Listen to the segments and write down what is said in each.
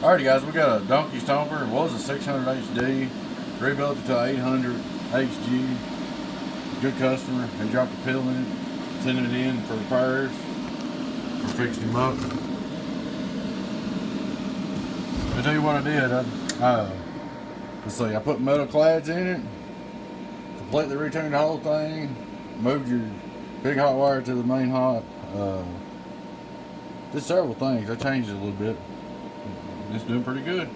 Alrighty guys, we got a donkey stomper. It was a 600 HD, rebuilt it to 800 HG. Good customer. They dropped a pill in it, sending it in for repairs. We're fixing him up. I'll tell you what I did. Let's see, I put metal clads in it, completely returned the whole thing, moved your big hot wire to the main hot. Did several things. I changed it a little bit. It's doing pretty good.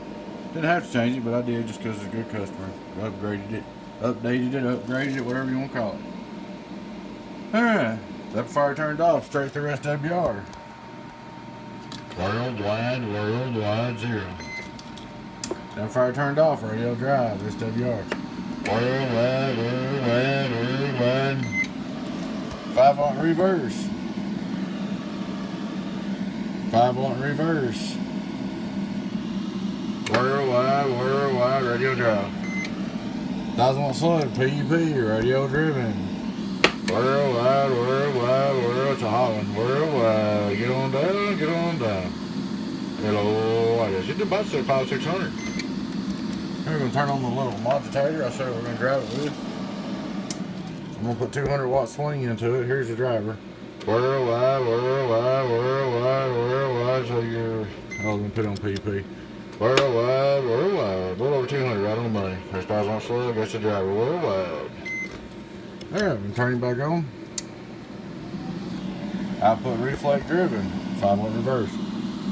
Didn't have to change it, but I did just because it's a good customer. Upgraded it, upgraded it, whatever you want to call it. Alright, that fire turned off, straight through SWR. Worldwide 0. That fire turned off, radio drive, SWR. Worldwide. 5-watt reverse. 5-watt reverse. Worldwide radio drive. 1000-watt slug, PUP, radio driven. Worldwide, it's a hot one. Worldwide, get on down. Hello, I guess you did about 600. We're going to turn on the little modulator. I'll show you what we're going to drive it with. I'm going to put 200-watt swing into it. Here's the driver. Worldwide, so you're... Oh, I'm going to put it on PUP. Worldwide, a little over 200 right on the money. There's 5-watt slug, that's the driver. Worldwide. There, I'm turning back on. Output reflect driven, 5-watt reverse.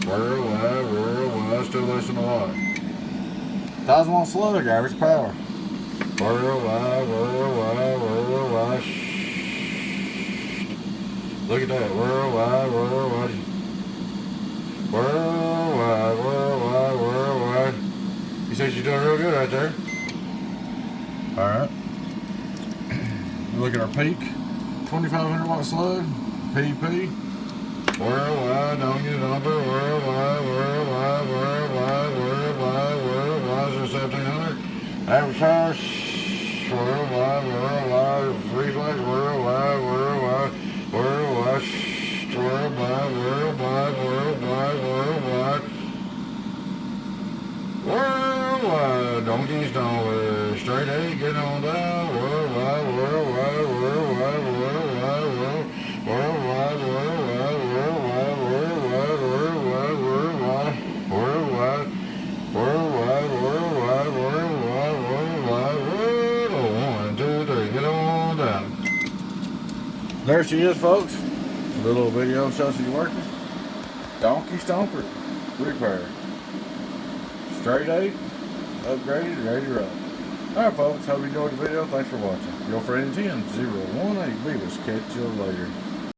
Worldwide, still less than a watt. 1000-watt slug, average power. Worldwide. Look at that, worldwide. He says you're doing real good right there. Alright. Look at our peak. 2500-watt slug. PP. Worldwide, don't get number. Worldwide. 1700. Average power. Worldwide. Reflex. Worldwide. Donkeys don't straight A, get on down. Worldwide. One, two, three, get on down. There she is, folks. A little video shows you working. Donkey stomper repair. Straight A, upgraded, ready to roll. Alright folks, hope you enjoyed the video. Thanks for watching. Your friend 10018 Beavis. Catch you later.